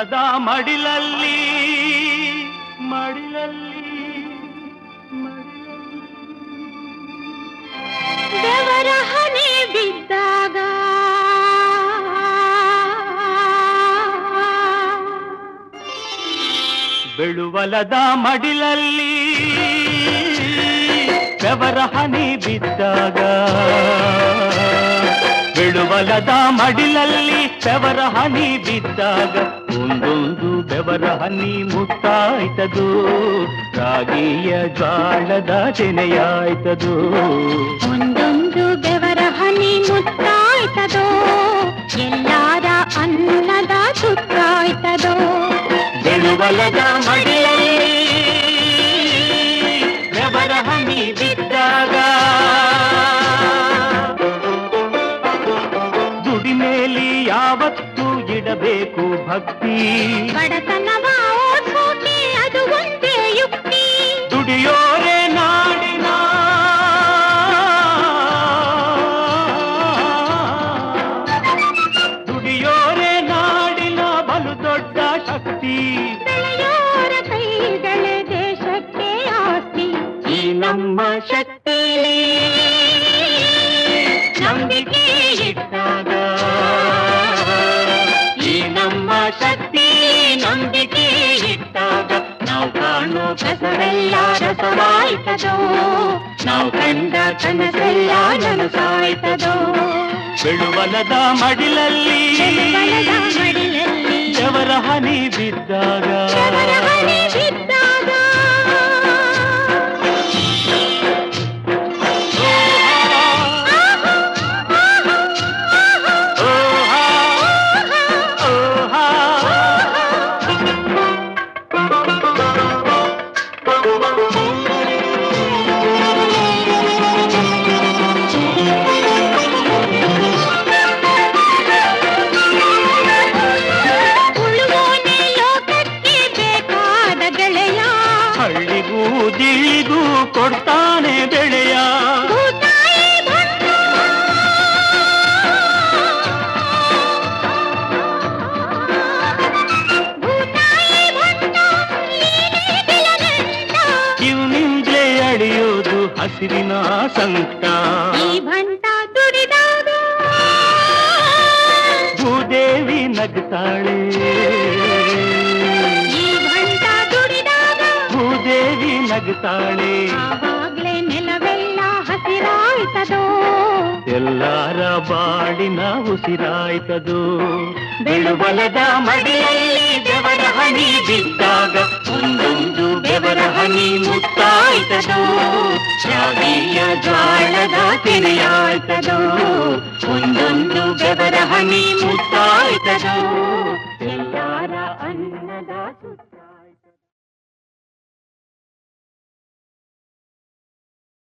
ಬೆಳುವಲದ ಮಡಿಲಲ್ಲಿ ಮಡಿಲಲ್ಲಿ ದೇವರ ಹನಿ ಬಿದ್ದಾಗ ಬೆಳುವಲದ ಮಡಿಲಲ್ಲಿ ಬೆವರ ಹನಿ ಬಿದ್ದಾಗ ಬೆಳುವಲದ ಮಡಿಲಲ್ಲಿ ಬೆವರ ಹನಿ ಬಿದ್ದಾಗ ಒಂದೊಂದು ಬೆವರ ಹನಿ ಮುತ್ತಾಯ್ತದು ರಾಗಿಯ ಜ್ವಾಳದ ತೆನೆಯಾಯ್ತದು ಒಂದೊಂದು ಬೆವರ ಹನಿ ಮುತ್ತಾಯ್ತದೋ ಎಲ್ಲಾರ ಅನ್ನದ ಸುತ್ತಾಯ್ತದೋ ಬೆಳುವಲದ ಮಡಿಲಲ್ಲಿ ಬೆವರ ಹನಿ ಬಿದ್ದಾಗ ದುಡಿಮೇಲಿ ಯಾವತ್ತೂ ಇಡಬೇಕು ಭಕ್ತಿ ಬಡತನವ ಓಡಿಸೋಕೆ ಅದು ಒಂದೇ ಯುಕ್ತಿ ದುಡಿಯೋರೆ ನಾಡಿನ ದುಡಿಯೋರೆ ನಾಡಿನ ಬಲು ದೊಡ್ಡ ಶಕ್ತಿ ಬೆಳೆಯೋರ ಕೈಗಳೇ ದೇಶಕ್ಕೆ ಆಸ್ತಿ ಈ ನಮ್ಮ ಶಕ್ತಿ ನಂಬಿಕೆ ಇಟ್ಟಾಗ ಈ ನಮ್ಮ ಶಕ್ತಿ ನಂಬಿಕೆ ಇಟ್ಟಾಗ ನಾವು ಕಾಣೋ ಕಸವೆಲ್ಲ ರಸವಾಯ್ತದೋ ನಾವು ಕಂಡ ಕನಸೆಲ್ಲ ನನಸಾಯ್ತದೋ ಬೆಳುವಲದ ಮಡಿಲಲ್ಲಿ ಬೆವರ ಹನಿ ಬಿದ್ದಾಗ ದಿಳಿಗೂ ಕೊಡ್ತಾನೆ ಬೆಳೆಯ ಇವನಿಂದಲೇ ಅಳಿಯೋದು ಹಸಿರಿನ ಸಂಕಟ ಈ ಭಂಟ ದುಡಿದಾಗ ಭೂದೇವಿ ನಗ್ತಾಳೆ ಭೂದೇವಿ ನಗ್ತಾಳೆ ಆವಾಗ್ಲೇ ನೆಲವೆಲ್ಲ ಹಸಿರಾಯ್ತದೋ ಎಲ್ಲಾರ ಬಾಡಿನ ಉಸಿರಾಯ್ತದು ಬೆಳುವಲದ ಮಡಿಲಲ್ಲಿ ಬೆವರ ಹನಿ ಬಿದ್ದಾಗ ಒಂದೊಂದು ಬೆವರ ಹನಿ ಮುತ್ತಾಯ್ತದು ರಾಗಿಯ ಜ್ವಾಳದ ತೆನೆಯಾಯ್ತದು ಒಂದೊಂದು ಬೆವರ ಹನಿ ಮುತ್ತಾಯ್ತದು